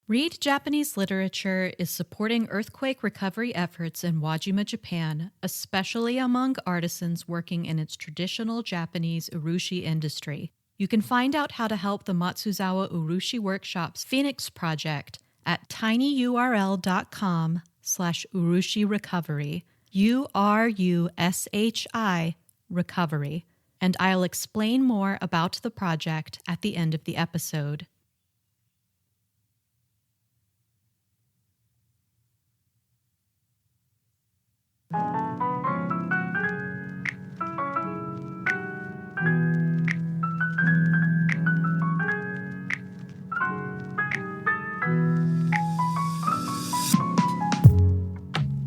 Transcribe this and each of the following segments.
Read Japanese Literature is supporting earthquake recovery efforts in Wajima, Japan, especially among artisans working in its traditional Japanese urushi industry. You can find out how to help the Matsuzawa Urushi Workshop's Phoenix project at tinyurl.com/urushi recovery, URUSHI recovery, and I'll explain more about the project at the end of the episode.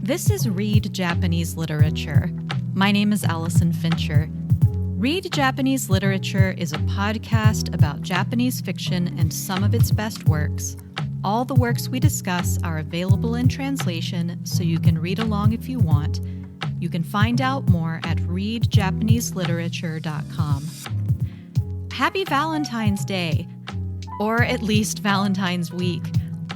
This is Read Japanese Literature. My name is Allison Fincher. Read Japanese Literature is a podcast about Japanese fiction and some of its best works. All the works we discuss are available in translation, so you can read along if you want. You can find out more at readjapaneseliterature.com. Happy Valentine's Day, or at least Valentine's Week.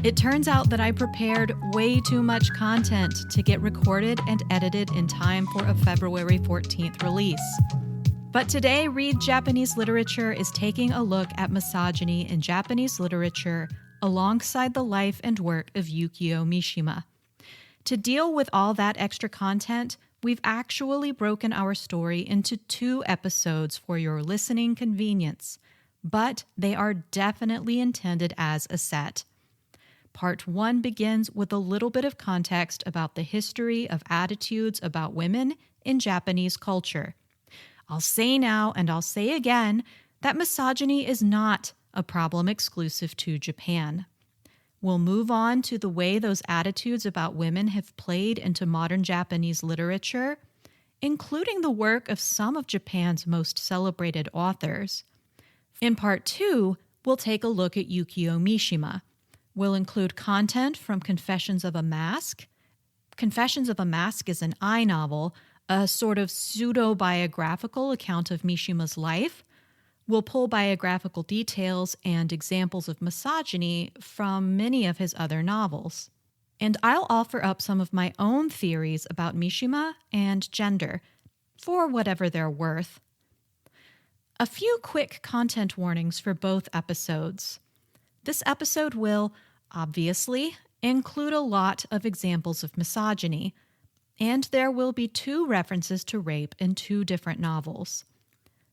It turns out that I prepared way too much content to get recorded and edited in time for a February 14th release. But today, Read Japanese Literature is taking a look at misogyny in Japanese literature alongside the life and work of Yukio Mishima. To deal with all that extra content, we've actually broken our story into 2 episodes for your listening convenience, but they are definitely intended as a set. Part 1 begins with a little bit of context about the history of attitudes about women in Japanese culture. I'll say now and I'll say again that misogyny is not a problem exclusive to Japan. We'll move on to the way those attitudes about women have played into modern Japanese literature, including the work of some of Japan's most celebrated authors. In Part 2, we'll take a look at Yukio Mishima. We'll include content from Confessions of a Mask. Confessions of a Mask is an I-novel, a sort of pseudo-biographical account of Mishima's life. We'll pull biographical details and examples of misogyny from many of his other novels. And I'll offer up some of my own theories about Mishima and gender, for whatever they're worth. A few quick content warnings for both episodes. This episode will, obviously, include a lot of examples of misogyny, and there will be 2 references to rape in 2 different novels.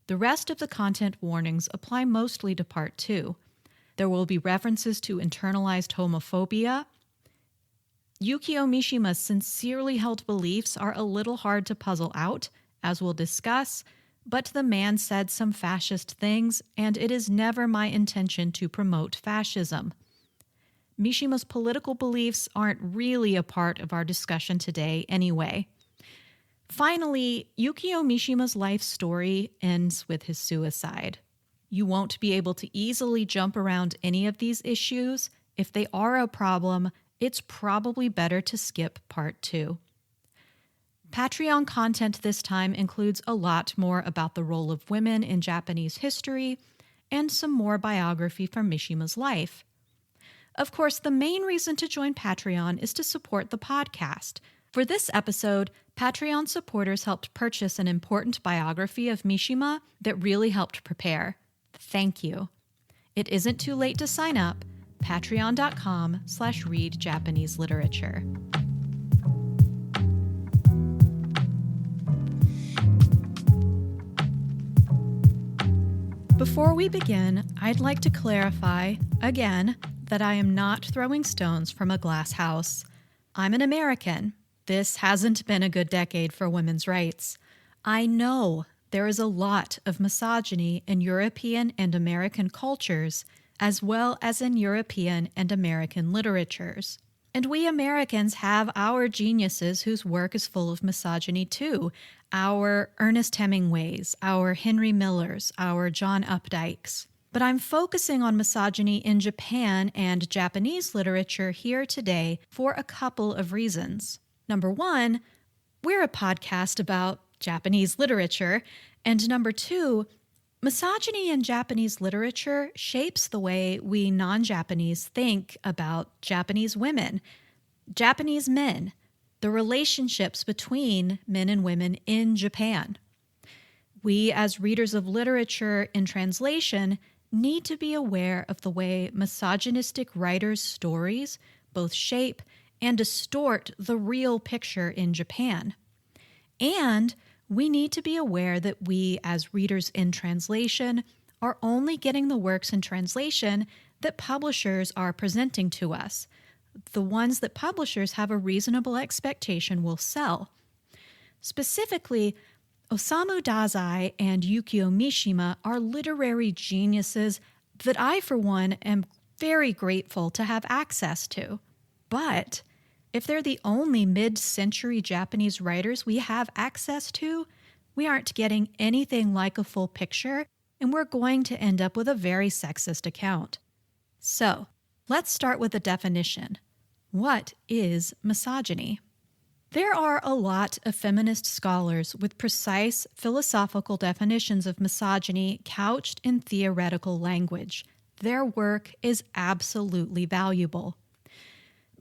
The rest of the content warnings apply mostly to Part 2. There will be references to internalized homophobia. Yukio Mishima's sincerely held beliefs are a little hard to puzzle out, as we'll discuss, but the man said some fascist things, and it is never my intention to promote fascism. Mishima's political beliefs aren't really a part of our discussion today anyway. Finally, Yukio Mishima's life story ends with his suicide. You won't be able to easily jump around any of these issues. If they are a problem, it's probably better to skip Part 2. Patreon content this time includes a lot more about the role of women in Japanese history and some more biography from Mishima's life. Of course, the main reason to join Patreon is to support the podcast. For this episode, Patreon supporters helped purchase an important biography of Mishima that really helped prepare. Thank you. It isn't too late to sign up. Patreon.com/read Japanese literature. Before we begin, I'd like to clarify, again, that I am not throwing stones from a glass house. I'm an American. This hasn't been a good decade for women's rights. I know there is a lot of misogyny in European and American cultures, as well as in European and American literatures. And we Americans have our geniuses whose work is full of misogyny too. Our Ernest Hemingways, our Henry Millers, our John Updikes. But I'm focusing on misogyny in Japan and Japanese literature here today for a couple of reasons. Number 1, we're a podcast about Japanese literature. And number 2, Misogyny in Japanese literature shapes the way we non-Japanese think about Japanese women, Japanese men, the relationships between men and women in Japan. We, as readers of literature in translation, need to be aware of the way misogynistic writers' stories both shape and distort the real picture in Japan. And we need to be aware that we, as readers in translation, are only getting the works in translation that publishers are presenting to us, the ones that publishers have a reasonable expectation will sell. Specifically, Osamu Dazai and Yukio Mishima are literary geniuses that I, for one, am very grateful to have access to. But if they're the only mid-century Japanese writers we have access to, we aren't getting anything like a full picture, and we're going to end up with a very sexist account. So, let's start with a definition. What is misogyny? There are a lot of feminist scholars with precise philosophical definitions of misogyny couched in theoretical language. Their work is absolutely valuable.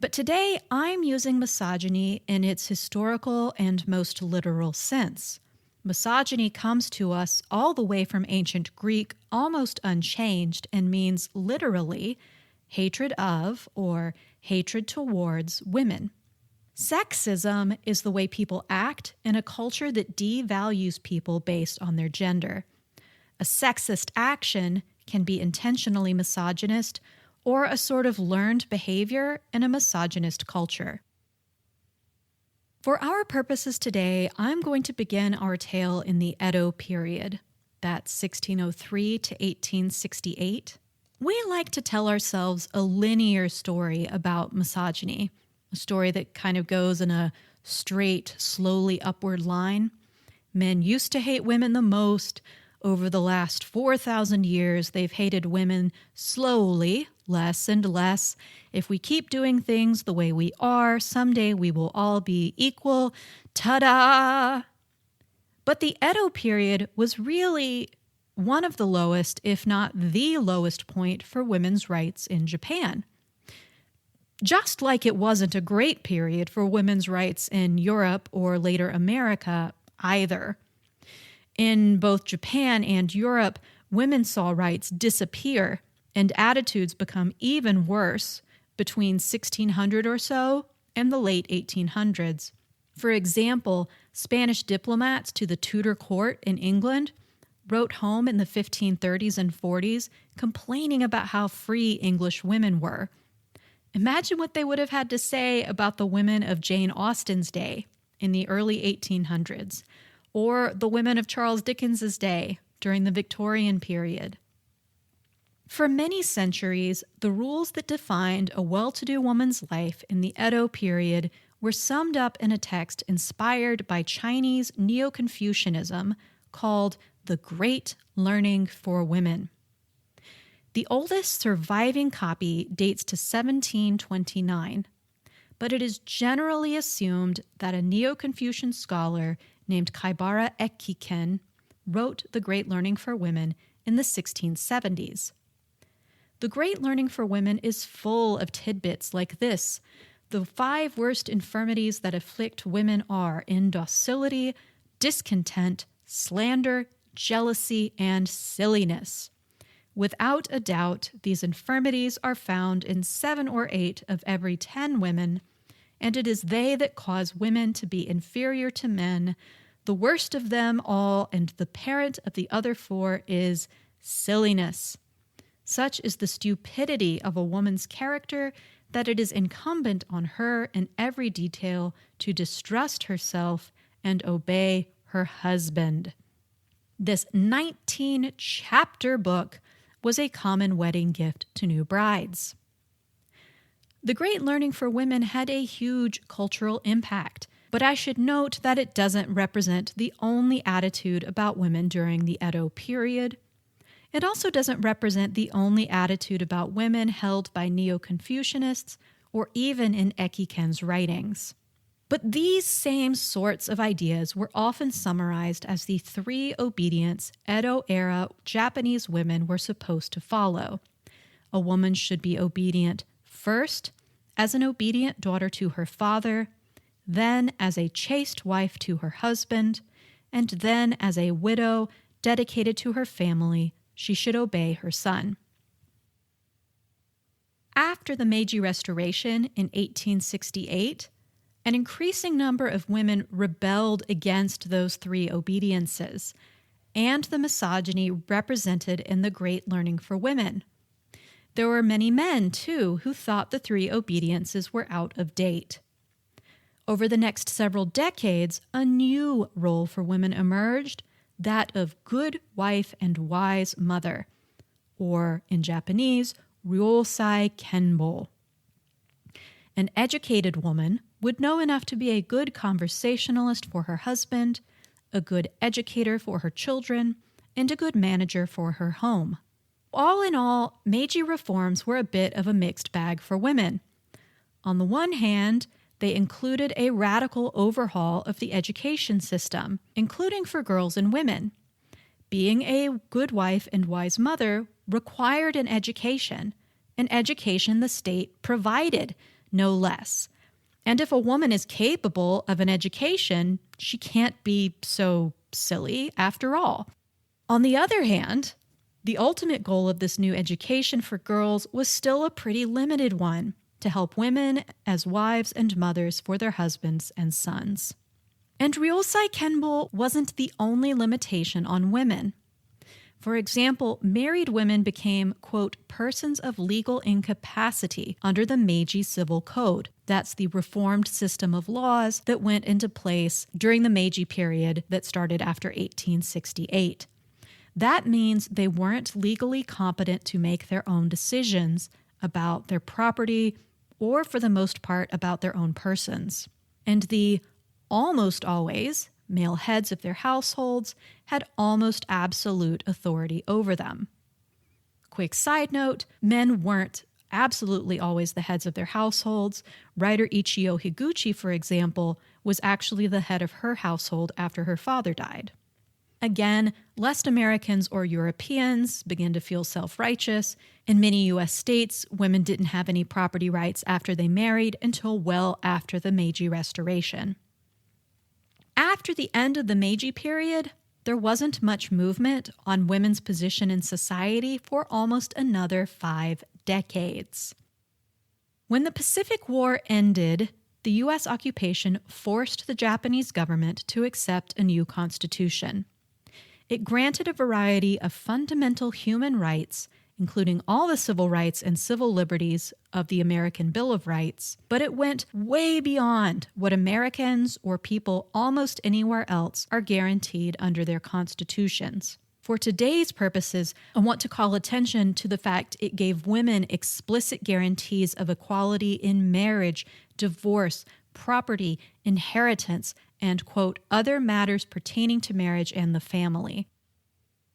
But today, I'm using misogyny in its historical and most literal sense. Misogyny comes to us all the way from ancient Greek, almost unchanged, and means literally hatred of or hatred towards women. Sexism is the way people act in a culture that devalues people based on their gender. A sexist action can be intentionally misogynist or a sort of learned behavior in a misogynist culture. For our purposes today, I'm going to begin our tale in the Edo period. That's 1603 to 1868. We like to tell ourselves a linear story about misogyny, a story that kind of goes in a straight, slowly upward line. Men used to hate women the most. Over the last 4,000 years, they've hated women slowly, less and less. If we keep doing things the way we are, someday we will all be equal. Ta-da! But the Edo period was really one of the lowest, if not the lowest point for women's rights in Japan. Just like it wasn't a great period for women's rights in Europe or later America either. In both Japan and Europe, women saw rights disappear and attitudes become even worse between 1600 or so and the late 1800s. For example, Spanish diplomats to the Tudor court in England wrote home in the 1530s and 40s complaining about how free English women were. Imagine what they would have had to say about the women of Jane Austen's day in the early 1800s, or the women of Charles Dickens's day during the Victorian period. For many centuries, the rules that defined a well-to-do woman's life in the Edo period were summed up in a text inspired by Chinese Neo-Confucianism called The Great Learning for Women. The oldest surviving copy dates to 1729, but it is generally assumed that a Neo-Confucian scholar named Kaibara Ekkiken wrote The Great Learning for Women in the 1670s. The Great Learning for Women is full of tidbits like this. The 5 worst infirmities that afflict women are indocility, discontent, slander, jealousy, and silliness. Without a doubt, these infirmities are found in 7 or 8 of every 10 women, and it is they that cause women to be inferior to men. The worst of them all, and the parent of the other 4, is silliness. Such is the stupidity of a woman's character that it is incumbent on her in every detail to distrust herself and obey her husband. This 19-chapter book was a common wedding gift to new brides. The Great Learning for Women had a huge cultural impact, but I should note that it doesn't represent the only attitude about women during the Edo period. It also doesn't represent the only attitude about women held by Neo-Confucianists or even in Ekkiken's writings. But these same sorts of ideas were often summarized as the 3 obedience Edo-era Japanese women were supposed to follow. A woman should be obedient first as an obedient daughter to her father, then as a chaste wife to her husband, and then as a widow dedicated to her family, she should obey her son. After the Meiji Restoration in 1868, an increasing number of women rebelled against those 3 obediences and the misogyny represented in the Great Learning for Women. There were many men, too, who thought the 3 obediences were out of date. Over the next several decades, a new role for women emerged, that of good wife and wise mother, or in Japanese, ryosai kenbo. An educated woman would know enough to be a good conversationalist for her husband, a good educator for her children, and a good manager for her home. All in all, Meiji reforms were a bit of a mixed bag for women. On the one hand, they included a radical overhaul of the education system, including for girls and women. Being a good wife and wise mother required an education the state provided, no less. And if a woman is capable of an education, she can't be so silly after all. On the other hand, the ultimate goal of this new education for girls was still a pretty limited one, to help women as wives and mothers for their husbands and sons. And ryosai kenbo wasn't the only limitation on women. For example, married women became, quote, persons of legal incapacity under the Meiji Civil Code. That's the reformed system of laws that went into place during the Meiji period that started after 1868. That means they weren't legally competent to make their own decisions about their property or, for the most part, about their own persons. And the almost always male heads of their households had almost absolute authority over them. Quick side note, men weren't absolutely always the heads of their households. Writer Ichio Higuchi, for example, was actually the head of her household after her father died. Again, lest Americans or Europeans begin to feel self-righteous, in many U.S. states, women didn't have any property rights after they married until well after the Meiji Restoration. After the end of the Meiji period, there wasn't much movement on women's position in society for almost another 5 decades. When the Pacific War ended, the U.S. occupation forced the Japanese government to accept a new constitution. It granted a variety of fundamental human rights, including all the civil rights and civil liberties of the American Bill of Rights, but it went way beyond what Americans or people almost anywhere else are guaranteed under their constitutions. For today's purposes, I want to call attention to the fact it gave women explicit guarantees of equality in marriage, divorce, property, inheritance, and, quote, other matters pertaining to marriage and the family.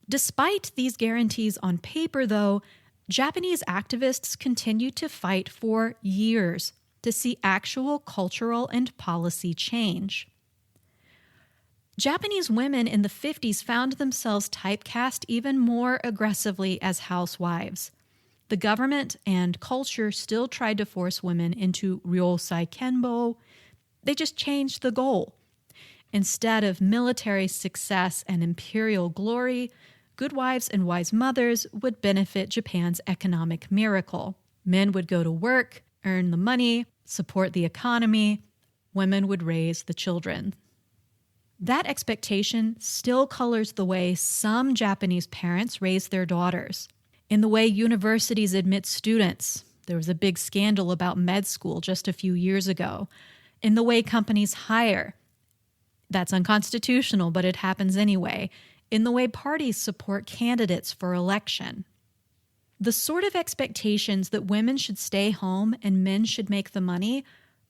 Despite these guarantees on paper, though, Japanese activists continued to fight for years to see actual cultural and policy change. Japanese women in the 50s found themselves typecast even more aggressively as housewives. The government and culture still tried to force women into ryosai kenbo. They just changed the goal. Instead of military success and imperial glory, good wives and wise mothers would benefit Japan's economic miracle. Men would go to work, earn the money, support the economy. Women would raise the children. That expectation still colors the way some Japanese parents raise their daughters. In the way universities admit students. There was a big scandal about med school just a few years ago. In the way companies hire. That's unconstitutional, but it happens anyway. In the way parties support candidates for election. The sort of expectations that women should stay home and men should make the money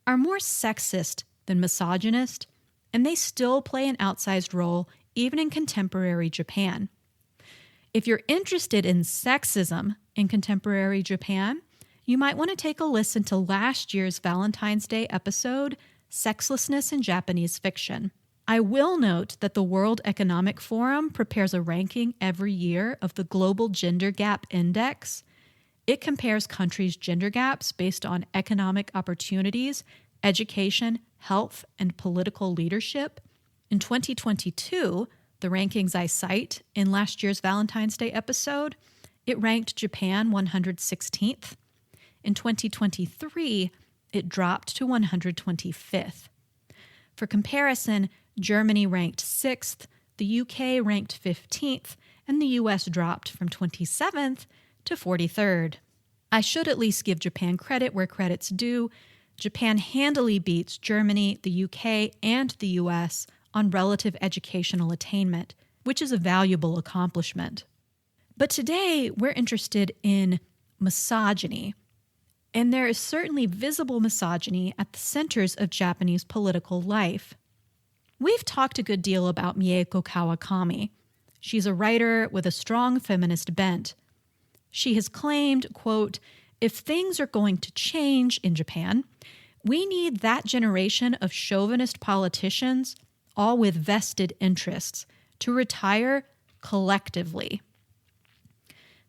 are more sexist than misogynist, and they still play an outsized role even in contemporary Japan. If you're interested in sexism in contemporary Japan, you might want to take a listen to last year's Valentine's Day episode, Sexlessness in Japanese Fiction. I will note that the World Economic Forum prepares a ranking every year of the Global Gender Gap Index. It compares countries' gender gaps based on economic opportunities, education, health, and political leadership. In 2022, the rankings I cite in last year's Valentine's Day episode, it ranked Japan 116th. In 2023, it dropped to 125th. For comparison, Germany ranked 6th, the UK ranked 15th, and the US dropped from 27th to 43rd. I should at least give Japan credit where credit's due. Japan handily beats Germany, the UK, and the US on relative educational attainment, which is a valuable accomplishment. But today, we're interested in misogyny. And there is certainly visible misogyny at the centers of Japanese political life. We've talked a good deal about Mieko Kawakami. She's a writer with a strong feminist bent. She has claimed, quote, "If things are going to change in Japan, we need that generation of chauvinist politicians, all with vested interests, to retire collectively."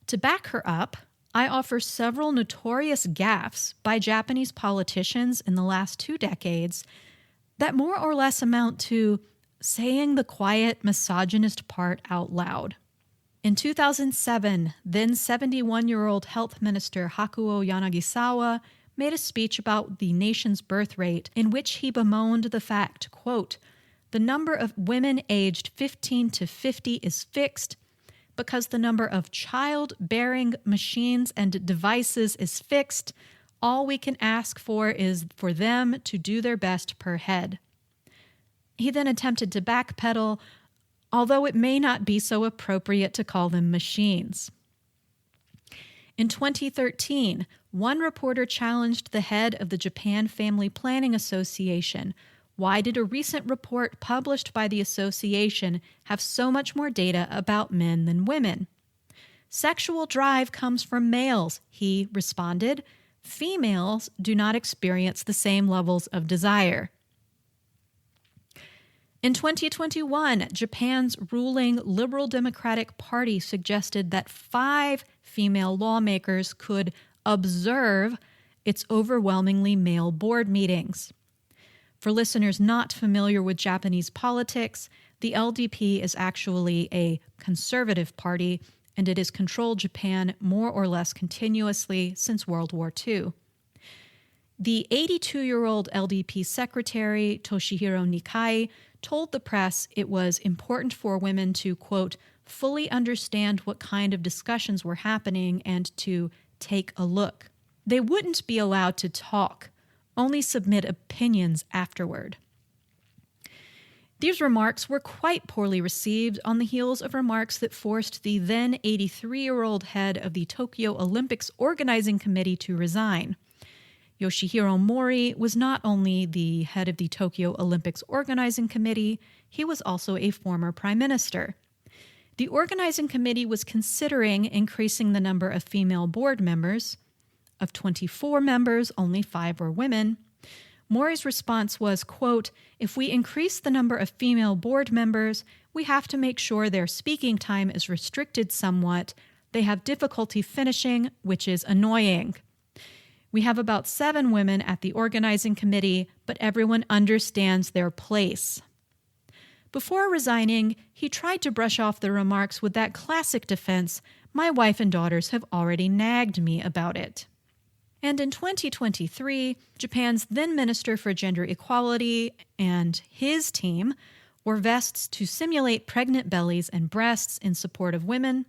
To back her up, I offer several notorious gaffes by Japanese politicians in the last 2 decades that more or less amount to saying the quiet misogynist part out loud. In 2007, then 71-year-old Health Minister Hakuo Yanagisawa made a speech about the nation's birth rate in which he bemoaned the fact, quote, "The number of women aged 15 to 50 is fixed because the number of child-bearing machines and devices is fixed. All we can ask for is for them to do their best per head." He then attempted to backpedal, although it may not be so appropriate to call them machines. In 2013, one reporter challenged the head of the Japan Family Planning Association. Why did a recent report published by the association have so much more data about men than women? "Sexual drive comes from males," he responded. "Females do not experience the same levels of desire." In 2021, Japan's ruling Liberal Democratic Party suggested that 5 female lawmakers could observe its overwhelmingly male board meetings. For listeners not familiar with Japanese politics, the LDP is actually a conservative party, and it has controlled Japan more or less continuously since World War II. The 82-year-old LDP secretary, Toshihiro Nikai, told the press it was important for women to, quote, "fully understand what kind of discussions were happening and to take a look. They wouldn't be allowed to talk, only submit opinions afterward." These remarks were quite poorly received on the heels of remarks that forced the then 83-year-old head of the Tokyo Olympics Organizing Committee to resign. Yoshihiro Mori was not only the head of the Tokyo Olympics Organizing Committee, he was also a former prime minister. The organizing committee was considering increasing the number of female board members. Of 24 members, only 5 were women. Mori's response was, quote, "If we increase the number of female board members, we have to make sure their speaking time is restricted somewhat. They have difficulty finishing, which is annoying. We have about 7 women at the organizing committee, but everyone understands their place." Before resigning, he tried to brush off the remarks with that classic defense, "My wife and daughters have already nagged me about it." And in 2023, Japan's then Minister for Gender Equality and his team wore vests to simulate pregnant bellies and breasts in support of women.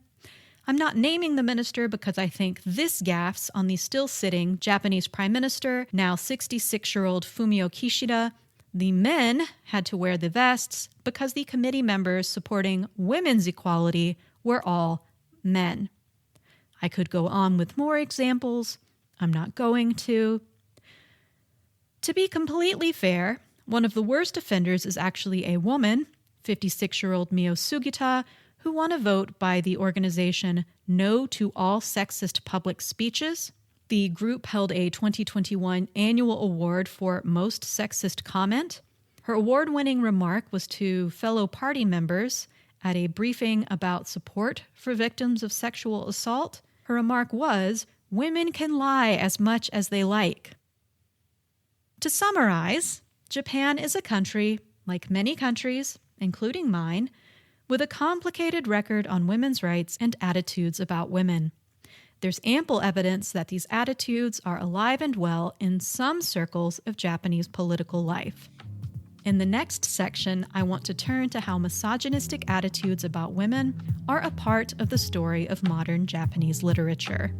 I'm not naming the minister because I think this gaffes on the still-sitting Japanese Prime Minister, now 66-year-old Fumio Kishida. The men had to wear the vests because the committee members supporting women's equality were all men. I could go on with more examples. I'm not going to. To be completely fair, one of the worst offenders is actually a woman, 56-year-old Mio Sugita, who won a vote by the organization No to All Sexist Public Speeches. The group held a 2021 annual award for Most Sexist Comment. Her award-winning remark was to fellow party members at a briefing about support for victims of sexual assault. Her remark was, "Women can lie as much as they like." To summarize, Japan is a country, like many countries, including mine, with a complicated record on women's rights and attitudes about women. There's ample evidence that these attitudes are alive and well in some circles of Japanese political life. In the next section, I want to turn to how misogynistic attitudes about women are a part of the story of modern Japanese literature.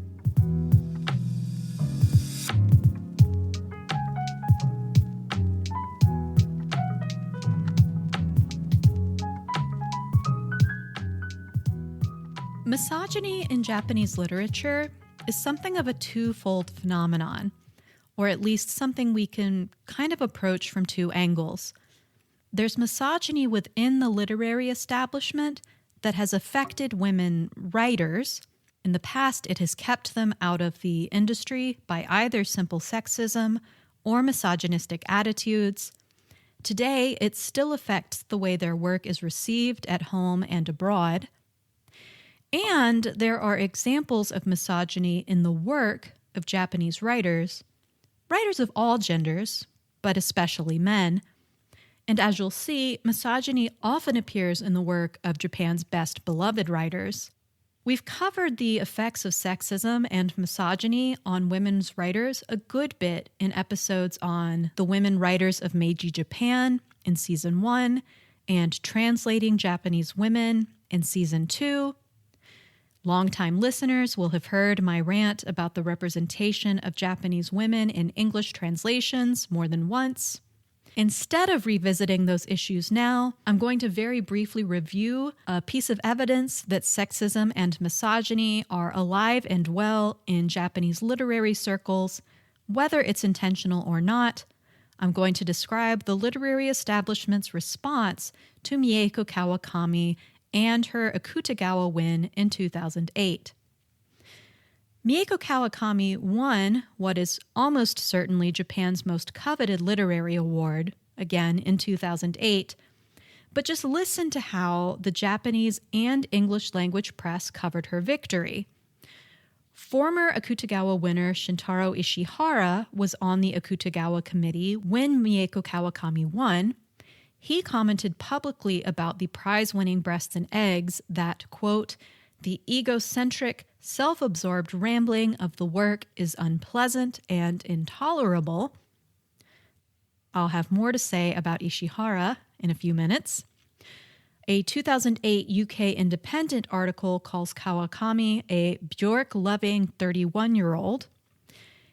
Misogyny in Japanese literature is something of a twofold phenomenon, or at least something we can kind of approach from two angles. There's misogyny within the literary establishment that has affected women writers. In the past, it has kept them out of the industry by either simple sexism or misogynistic attitudes. Today, it still affects the way their work is received at home and abroad. And there are examples of misogyny in the work of Japanese writers of all genders, but especially men. And as you'll see, misogyny often appears in the work of Japan's best beloved writers. We've covered the effects of sexism and misogyny on women's writers a good bit in episodes on the women writers of Meiji Japan in Season 1 and Translating Japanese Women in Season 2. Longtime listeners will have heard my rant about the representation of Japanese women in English translations more than once. Instead of revisiting those issues now, I'm going to very briefly review a piece of evidence that sexism and misogyny are alive and well in Japanese literary circles, whether it's intentional or not. I'm going to describe the literary establishment's response to Mieko Kawakami and her Akutagawa win in 2008. Mieko Kawakami won what is almost certainly Japan's most coveted literary award, again in 2008, but just listen to how the Japanese and English language press covered her victory. Former Akutagawa winner Shintaro Ishihara was on the Akutagawa committee when Mieko Kawakami won. He commented publicly about the prize-winning breasts and eggs that, quote, "the egocentric, self-absorbed rambling of the work is unpleasant and intolerable." I'll have more to say about Ishihara in a few minutes. A 2008 UK Independent article calls Kawakami a Bjork-loving 31-year-old.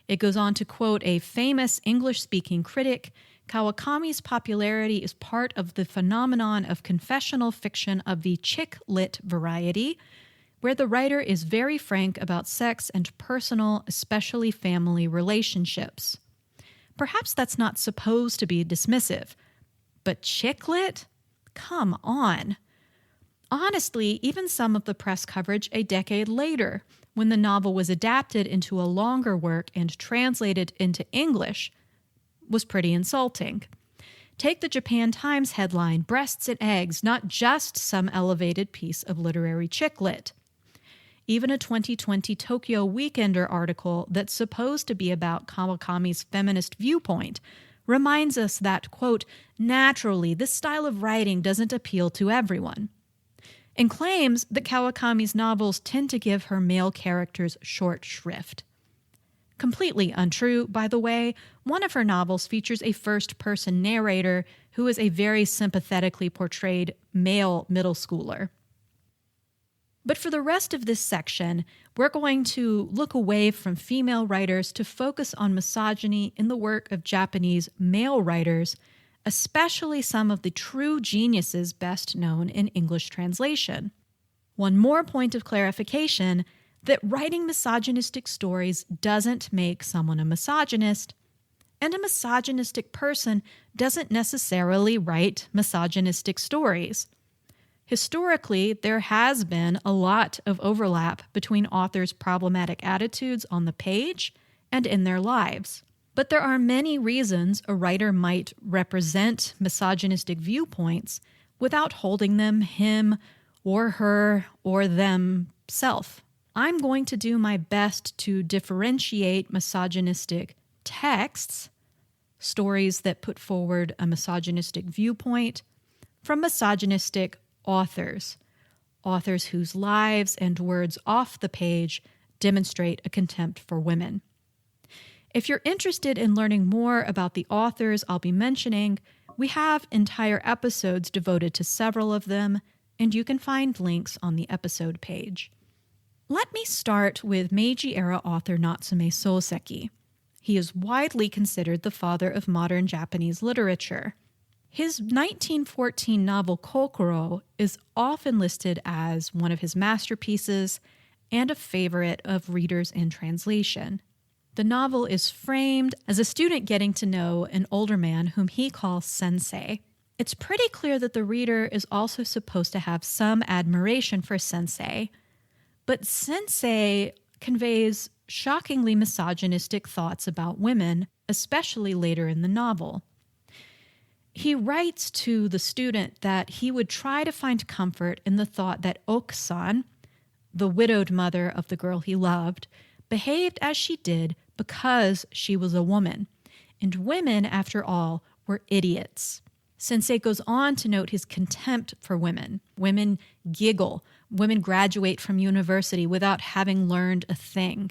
It goes on to quote a famous English-speaking critic, "Kawakami's popularity is part of the phenomenon of confessional fiction of the chick lit variety, where the writer is very frank about sex and personal, especially family relationships." Perhaps that's not supposed to be dismissive, but chick lit? Come on. Honestly, even some of the press coverage a decade later, when the novel was adapted into a longer work and translated into English, was pretty insulting. Take the Japan Times headline, "Breasts and Eggs, not just some elevated piece of literary chick lit." Even a 2020 Tokyo Weekender article that's supposed to be about Kawakami's feminist viewpoint reminds us that, quote, "naturally, this style of writing doesn't appeal to everyone," and claims that Kawakami's novels tend to give her male characters short shrift. Completely untrue, by the way. One of her novels features a first-person narrator who is a very sympathetically portrayed male middle schooler. But for the rest of this section, we're going to look away from female writers to focus on misogyny in the work of Japanese male writers, especially some of the true geniuses best known in English translation. One more point of clarification, that writing misogynistic stories doesn't make someone a misogynist, and a misogynistic person doesn't necessarily write misogynistic stories. Historically, there has been a lot of overlap between authors' problematic attitudes on the page and in their lives. But there are many reasons a writer might represent misogynistic viewpoints without holding them him or her or themself. I'm going to do my best to differentiate misogynistic texts, stories that put forward a misogynistic viewpoint, from misogynistic authors, authors whose lives and words off the page demonstrate a contempt for women. If you're interested in learning more about the authors I'll be mentioning, we have entire episodes devoted to several of them, and you can find links on the episode page. Let me start with Meiji-era author Natsume Soseki. He is widely considered the father of modern Japanese literature. His 1914 novel Kokoro is often listed as one of his masterpieces and a favorite of readers in translation. The novel is framed as a student getting to know an older man whom he calls sensei. It's pretty clear that the reader is also supposed to have some admiration for sensei, but sensei conveys shockingly misogynistic thoughts about women, especially later in the novel. He writes to the student that he would try to find comfort in the thought that Okusan, the widowed mother of the girl he loved, behaved as she did because she was a woman, and women, after all, were idiots. Sensei goes on to note his contempt for women. Women giggle. Women graduate from university without having learned a thing.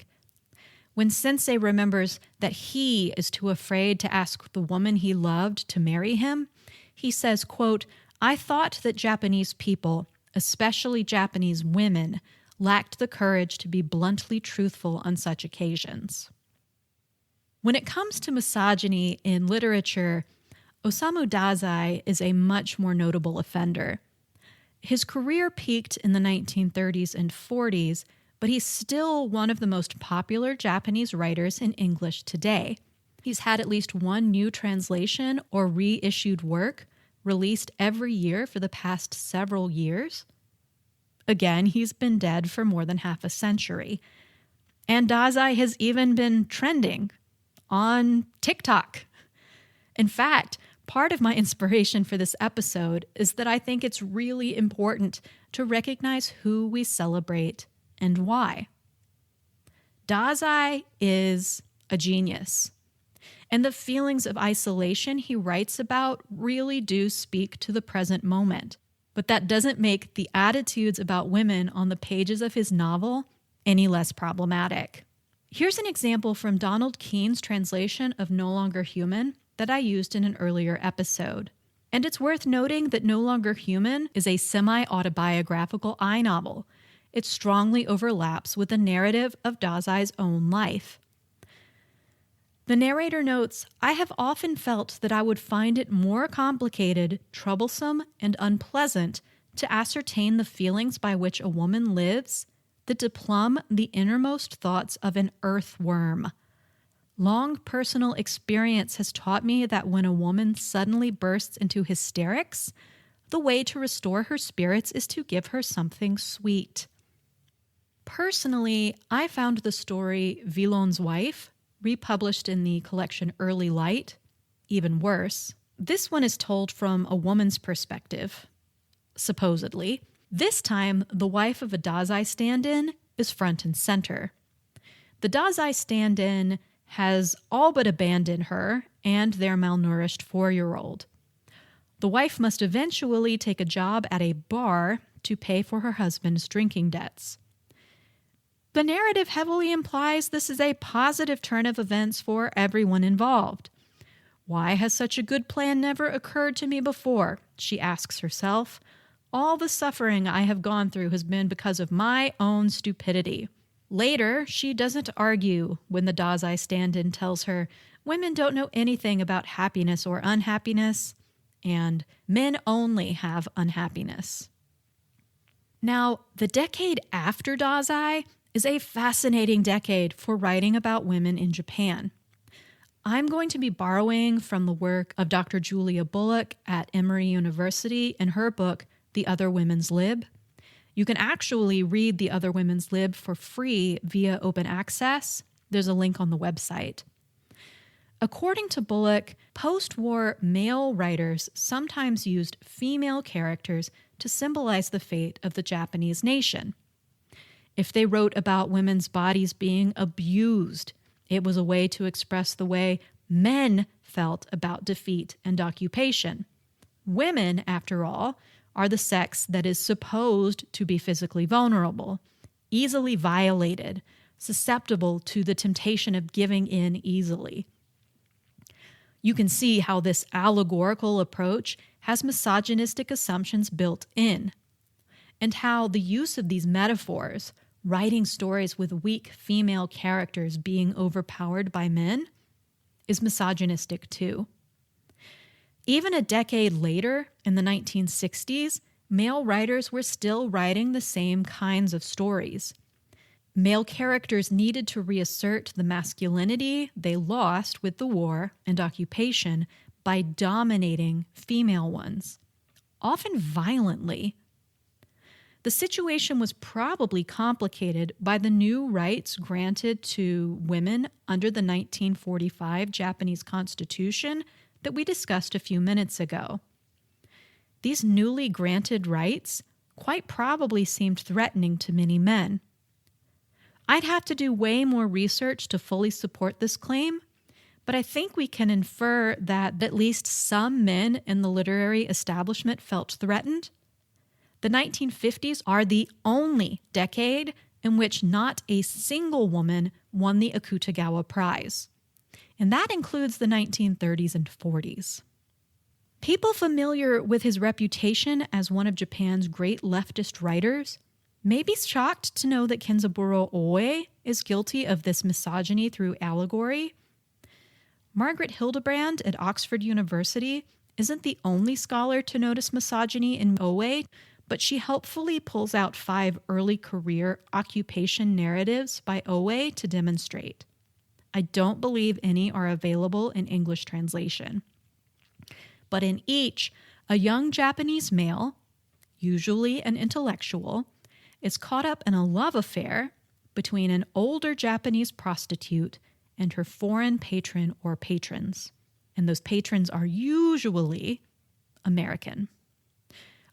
When Sensei remembers that he is too afraid to ask the woman he loved to marry him, he says, quote, "I thought that Japanese people, especially Japanese women, lacked the courage to be bluntly truthful on such occasions." When it comes to misogyny in literature, Osamu Dazai is a much more notable offender. His career peaked in the 1930s and 40s, but he's still one of the most popular Japanese writers in English today. He's had at least one new translation or reissued work released every year for the past several years. Again, he's been dead for more than half a century. And Dazai has even been trending on TikTok. In fact, part of my inspiration for this episode is that I think it's really important to recognize who we celebrate and why. Dazai is a genius, and the feelings of isolation he writes about really do speak to the present moment. But that doesn't make the attitudes about women on the pages of his novel any less problematic. Here's an example from Donald Keene's translation of No Longer Human that I used in an earlier episode. And it's worth noting that No Longer Human is a semi-autobiographical novel. It strongly overlaps with the narrative of Dazai's own life. The narrator notes, "I have often felt that I would find it more complicated, troublesome, and unpleasant to ascertain the feelings by which a woman lives than to plumb the innermost thoughts of an earthworm. Long personal experience has taught me that when a woman suddenly bursts into hysterics, the way to restore her spirits is to give her something sweet." Personally, I found the story Villon's Wife, republished in the collection Early Light, even worse. This one is told from a woman's perspective, supposedly. This time, the wife of a Dazai stand-in is front and center. The Dazai stand-in has all but abandoned her and their malnourished 4-year-old. The wife must eventually take a job at a bar to pay for her husband's drinking debts. The narrative heavily implies this is a positive turn of events for everyone involved. "Why has such a good plan never occurred to me before?" she asks herself. "All the suffering I have gone through has been because of my own stupidity." Later, she doesn't argue when the Dazai stand-in tells her women don't know anything about happiness or unhappiness, and men only have unhappiness. Now, the decade after Dazai is a fascinating decade for writing about women in Japan. I'm going to be borrowing from the work of Dr. Julia Bullock at Emory University in her book, The Other Women's Lib. You can actually read The Other Women's Lib for free via open access, There's a link on the website. According to Bullock, post-war male writers sometimes used female characters to symbolize the fate of the Japanese nation. If they wrote about women's bodies being abused, it was a way to express the way men felt about defeat and occupation. Women, after all, are the sex that is supposed to be physically vulnerable, easily violated, susceptible to the temptation of giving in easily. You can see how this allegorical approach has misogynistic assumptions built in, and how the use of these metaphors, writing stories with weak female characters being overpowered by men, is misogynistic too. Even a decade later, in the 1960s, male writers were still writing the same kinds of stories. Male characters needed to reassert the masculinity they lost with the war and occupation by dominating female ones, often violently. The situation was probably complicated by the new rights granted to women under the 1945 Japanese Constitution that we discussed a few minutes ago. These newly granted rights quite probably seemed threatening to many men. I'd have to do way more research to fully support this claim, but I think we can infer that at least some men in the literary establishment felt threatened. The 1950s are the only decade in which not a single woman won the Akutagawa Prize, and that includes the 1930s and 40s. People familiar with his reputation as one of Japan's great leftist writers may be shocked to know that Kenzaburo Oe is guilty of this misogyny through allegory. Margaret Hildebrand at Oxford University isn't the only scholar to notice misogyny in Oe, but she helpfully pulls out 5 early career occupation narratives by Oe to demonstrate. I don't believe any are available in English translation. But in each, a young Japanese male, usually an intellectual, is caught up in a love affair between an older Japanese prostitute and her foreign patron or patrons. And those patrons are usually American.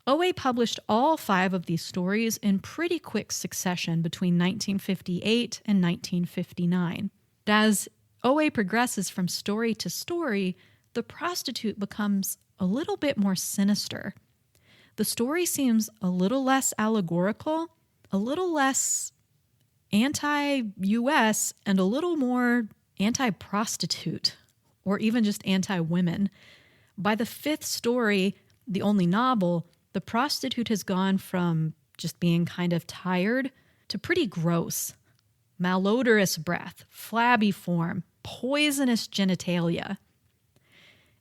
Oe published all 5 of these stories in pretty quick succession between 1958 and 1959. As Oe progresses from story to story, the prostitute becomes a little bit more sinister. The story seems a little less allegorical, a little less anti-US, and a little more anti-prostitute, or even just anti-women. By the 5th story, the only novel, the prostitute has gone from just being kind of tired to pretty gross. Malodorous breath, flabby form, poisonous genitalia.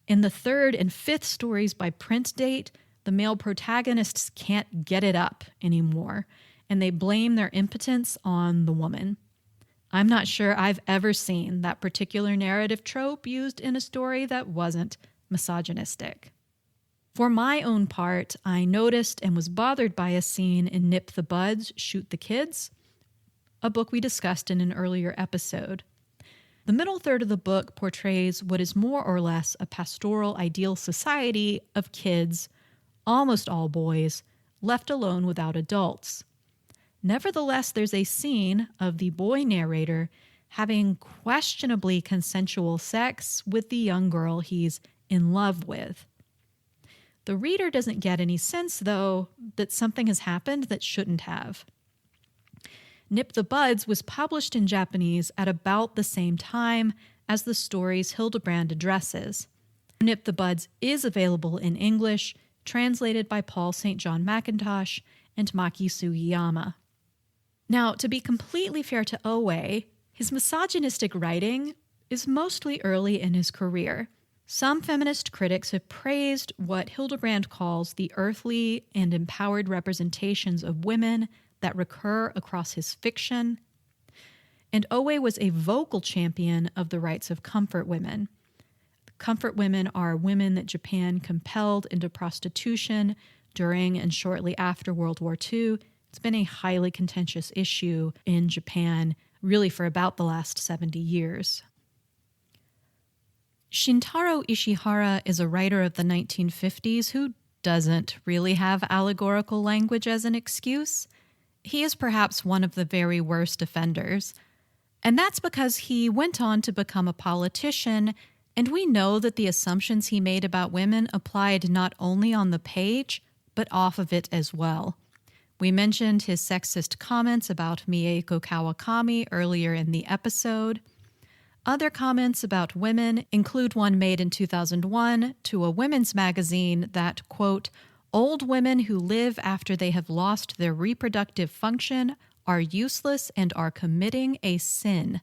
In the 3rd and 5th stories by print date, the male protagonists can't get it up anymore, and they blame their impotence on the woman. I'm not sure I've ever seen that particular narrative trope used in a story that wasn't misogynistic. For my own part, I noticed and was bothered by a scene in Nip the Bud's Shoot the Kids, a book we discussed in an earlier episode. The middle third of the book portrays what is more or less a pastoral ideal society of kids, almost all boys, left alone without adults. Nevertheless, there's a scene of the boy narrator having questionably consensual sex with the young girl he's in love with. The reader doesn't get any sense, though, that something has happened that shouldn't have. Nip the Buds was published in Japanese at about the same time as the stories Hildebrand addresses. Nip the Buds is available in English, translated by Paul St. John McIntosh and Maki Sugiyama. Now, to be completely fair to Oe, his misogynistic writing is mostly early in his career. Some feminist critics have praised what Hildebrand calls the earthly and empowered representations of women that recur across his fiction. And Oe was a vocal champion of the rights of comfort women. Comfort women are women that Japan compelled into prostitution during and shortly after World War II. It's been a highly contentious issue in Japan really for about the last 70 years. Shintaro Ishihara is a writer of the 1950s who doesn't really have allegorical language as an excuse. He is perhaps one of the very worst offenders. And that's because he went on to become a politician, and we know that the assumptions he made about women applied not only on the page, but off of it as well. We mentioned his sexist comments about Mieko Kawakami earlier in the episode. Other comments about women include one made in 2001 to a women's magazine that, quote, "Old women who live after they have lost their reproductive function are useless and are committing a sin."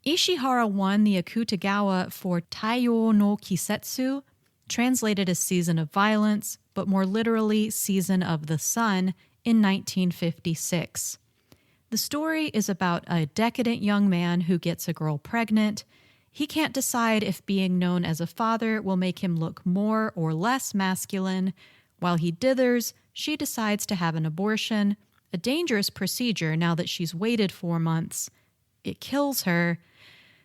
Ishihara won the Akutagawa for Taiyo no Kisetsu, translated as Season of Violence, but more literally Season of the Sun, in 1956. The story is about a decadent young man who gets a girl pregnant. He can't decide if being known as a father will make him look more or less masculine. While he dithers, she decides to have an abortion, a dangerous procedure now that she's waited 4 months. It kills her.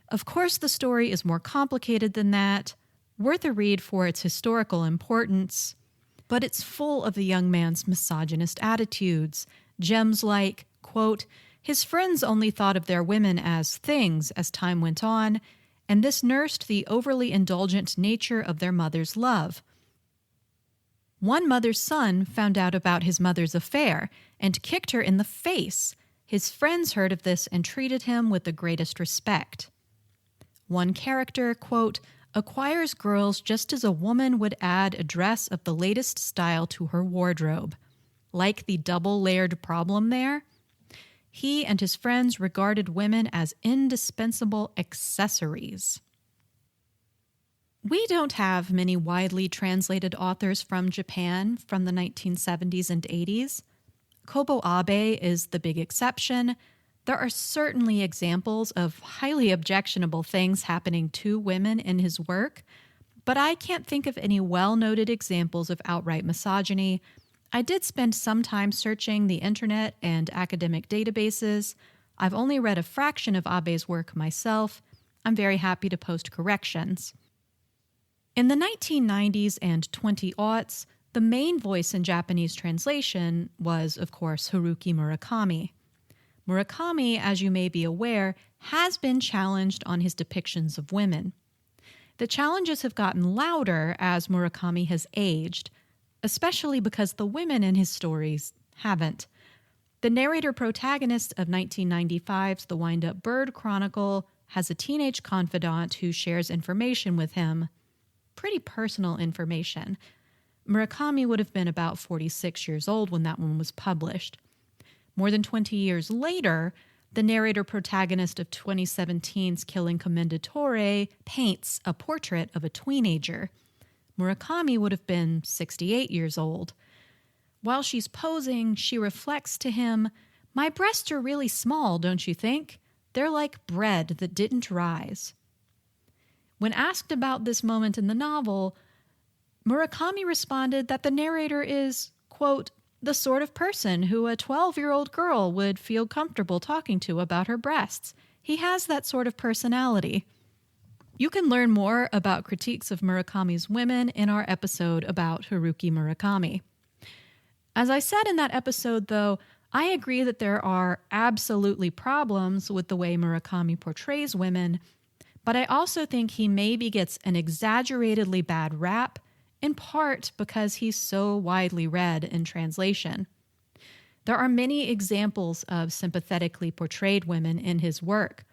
Of course, the story is more complicated than that, worth a read for its historical importance, but it's full of the young man's misogynist attitudes. Gems like, quote, "His friends only thought of their women as things as time went on, and this nursed the overly indulgent nature of their mother's love. One mother's son found out about his mother's affair and kicked her in the face. His friends heard of this and treated him with the greatest respect." One character, quote, "acquires girls just as a woman would add a dress of the latest style to her wardrobe. Like the double-layered problem there? He and his friends regarded women as indispensable accessories." We don't have many widely translated authors from Japan from the 1970s and 80s. Kobo Abe is the big exception. There are certainly examples of highly objectionable things happening to women in his work, but I can't think of any well-noted examples of outright misogyny. I did spend some time searching the internet and academic databases. I've only read a fraction of Abe's work myself. I'm very happy to post corrections. In the 1990s and 2000s, the main voice in Japanese translation was, of course, Haruki Murakami. Murakami, as you may be aware, has been challenged on his depictions of women. The challenges have gotten louder as Murakami has aged, especially because the women in his stories haven't. The narrator-protagonist of 1995's The Wind-Up Bird Chronicle has a teenage confidant who shares information with him. Pretty personal information. Murakami would have been about 46 years old when that one was published. More than 20 years later, the narrator-protagonist of 2017's Killing Commendatore paints a portrait of a teenager. Murakami would have been 68 years old. While she's posing, she reflects to him, "My breasts are really small, don't you think? They're like bread that didn't rise." When asked about this moment in the novel, Murakami responded that the narrator is, quote, "the sort of person who a 12-year-old girl would feel comfortable talking to about her breasts. He has that sort of personality." You can learn more about critiques of Murakami's women in our episode about Haruki Murakami. As I said in that episode, though, I agree that there are absolutely problems with the way Murakami portrays women, but I also think he maybe gets an exaggeratedly bad rap, in part because he's so widely read in translation. There are many examples of sympathetically portrayed women in his work,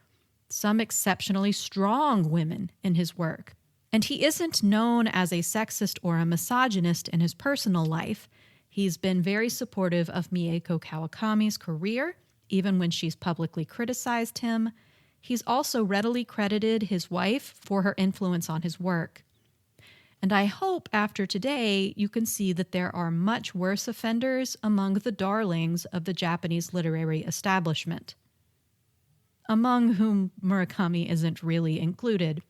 some exceptionally strong women in his work. And he isn't known as a sexist or a misogynist in his personal life. He's been very supportive of Mieko Kawakami's career, even when she's publicly criticized him. He's also readily credited his wife for her influence on his work. And I hope after today you can see that there are much worse offenders among the darlings of the Japanese literary establishment, among whom Murakami isn't really included.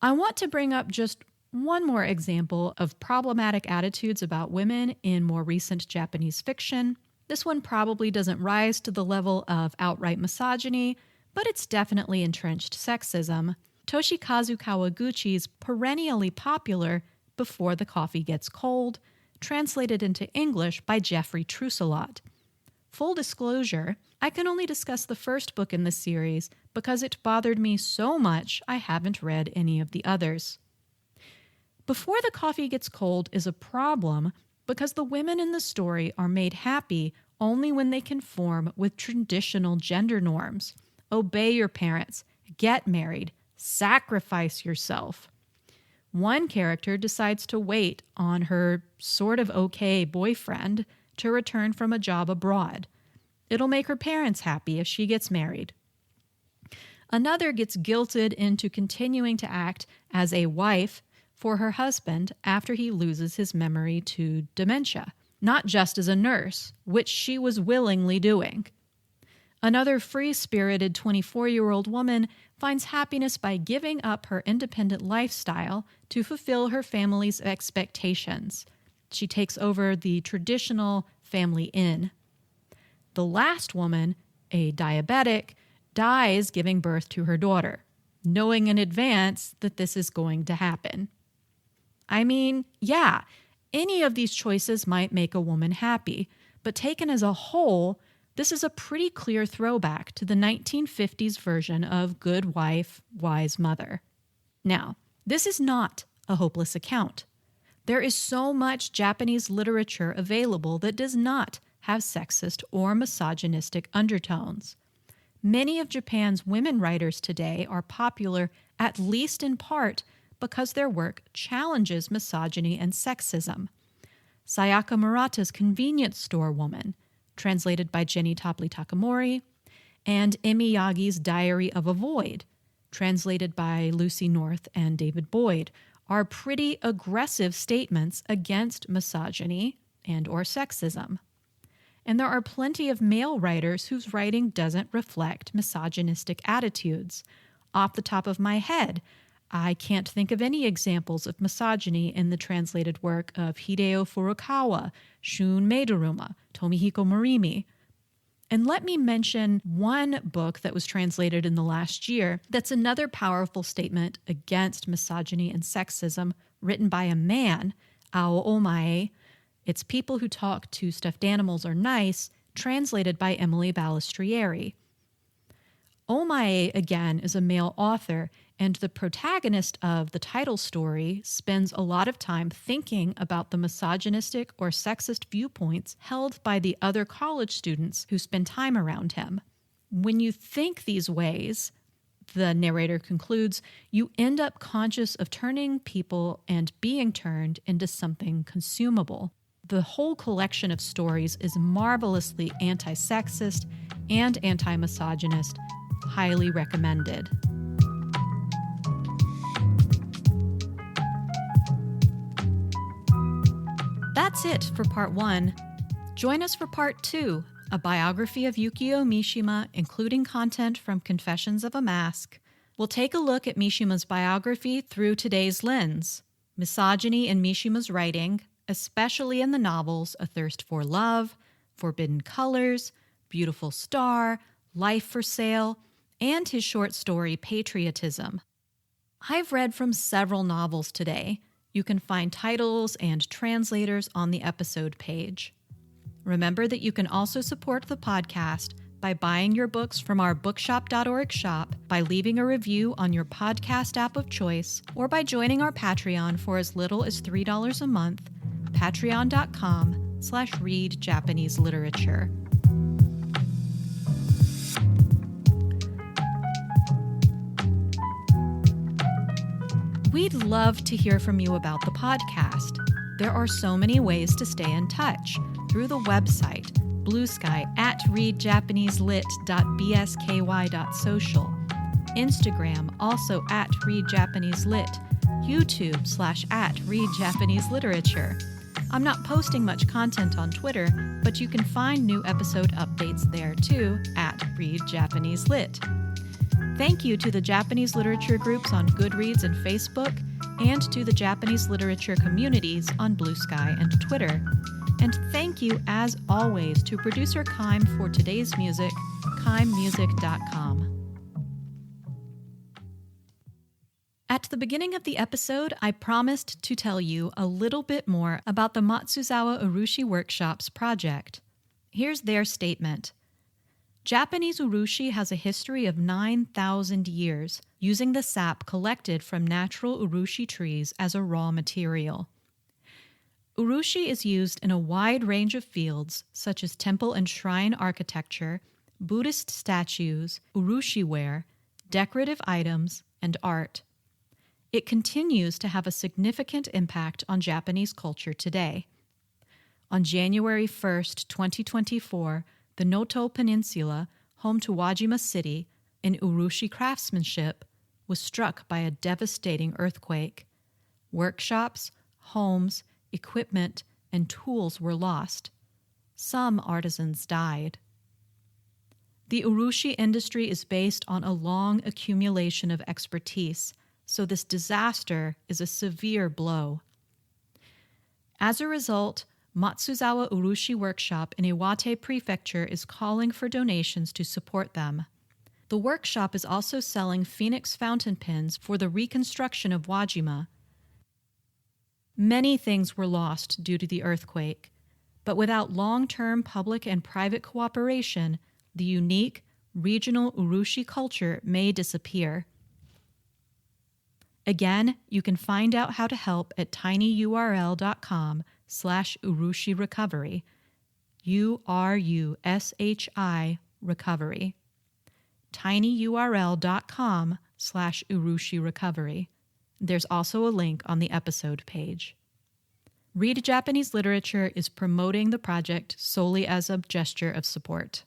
I want to bring up just one more example of problematic attitudes about women in more recent Japanese fiction, This one probably doesn't rise to the level of outright misogyny, but it's definitely entrenched sexism. Toshikazu Kawaguchi's perennially popular Before the Coffee Gets Cold, translated into English by Jeffrey Truselot. Full disclosure, I can only discuss the first book in this series because it bothered me so much I haven't read any of the others. Before the Coffee Gets Cold is a problem because the women in the story are made happy only when they conform with traditional gender norms. Obey your parents, get married, sacrifice yourself. One character decides to wait on her sort of okay boyfriend to return from a job abroad. It'll make her parents happy if she gets married. Another gets guilted into continuing to act as a wife for her husband after he loses his memory to dementia, not just as a nurse, which she was willingly doing. Another free-spirited 24-year-old woman finds happiness by giving up her independent lifestyle to fulfill her family's expectations. She takes over the traditional family inn. The last woman, a diabetic, dies giving birth to her daughter, knowing in advance that this is going to happen. I mean, yeah, any of these choices might make a woman happy, but taken as a whole, this is a pretty clear throwback to the 1950s version of Good Wife, Wise Mother. Now, this is not a hopeless account. There is so much Japanese literature available that does not have sexist or misogynistic undertones. Many of Japan's women writers today are popular, at least in part, because their work challenges misogyny and sexism. Sayaka Murata's Convenience Store Woman, translated by Jenny Topley Takamori, and Emi Yagi's Diary of a Void, translated by Lucy North and David Boyd, are pretty aggressive statements against misogyny and or sexism. And there are plenty of male writers whose writing doesn't reflect misogynistic attitudes. Off the top of my head, I can't think of any examples of misogyny in the translated work of Hideo Furukawa, Shun Meidoruma, Tomihiko Morimi. And let me mention one book that was translated in the last year that's another powerful statement against misogyny and sexism, written by a man, Ao Omae. It's People Who Talk to Stuffed Animals Are Nice, translated by Emily Balistrieri. Omae, again, is a male author, and the protagonist of the title story spends a lot of time thinking about the misogynistic or sexist viewpoints held by the other college students who spend time around him. When you think these ways, the narrator concludes, you end up conscious of turning people and being turned into something consumable. The whole collection of stories is marvelously anti-sexist and anti-misogynist. Highly recommended. That's it for part 1. Join us for part 2, a biography of Yukio Mishima, including content from Confessions of a Mask. We'll take a look at Mishima's biography through today's lens. Misogyny in Mishima's writing, especially in the novels A Thirst for Love, Forbidden Colors, Beautiful Star, Life for Sale, and his short story Patriotism. I've read from several novels today. You can find titles and translators on the episode page. Remember that you can also support the podcast by buying your books from our bookshop.org shop, by leaving a review on your podcast app of choice, or by joining our Patreon for as little as $3 a month, patreon.com/read Japanese literature. We'd love to hear from you about the podcast. There are so many ways to stay in touch. Through the website, Blue Sky at readjapaneselit.bsky.social, Instagram also at readjapaneselit, YouTube /@readjapaneseliterature. I'm not posting much content on Twitter, but you can find new episode updates there too at readjapaneselit. Thank you to the Japanese literature groups on Goodreads and Facebook, and to the Japanese literature communities on Blue Sky and Twitter. And thank you, as always, to producer Kime for today's music, kimemusic.com. At the beginning of the episode, I promised to tell you a little bit more about the Matsuzawa Urushi Workshop's project. Here's their statement. Japanese urushi has a history of 9,000 years, using the sap collected from natural urushi trees as a raw material. Urushi is used in a wide range of fields, such as temple and shrine architecture, Buddhist statues, urushi wear, decorative items, and art. It continues to have a significant impact on Japanese culture today. On January 1st, 2024, the Noto Peninsula, home to Wajima City, in urushi craftsmanship, was struck by a devastating earthquake. Workshops, homes, equipment, and tools were lost. Some artisans died. The urushi industry is based on a long accumulation of expertise, so this disaster is a severe blow. As a result, Matsuzawa Urushi Workshop in Iwate Prefecture is calling for donations to support them. The workshop is also selling Phoenix fountain pens for the reconstruction of Wajima. Many things were lost due to the earthquake, but without long-term public and private cooperation, the unique, regional urushi culture may disappear. Again, you can find out how to help at tinyurl.com/urushi recovery, URUSHI recovery, tinyurl.com/urushi recovery. There's also a link on the episode page. Read Japanese Literature is promoting the project solely as a gesture of support.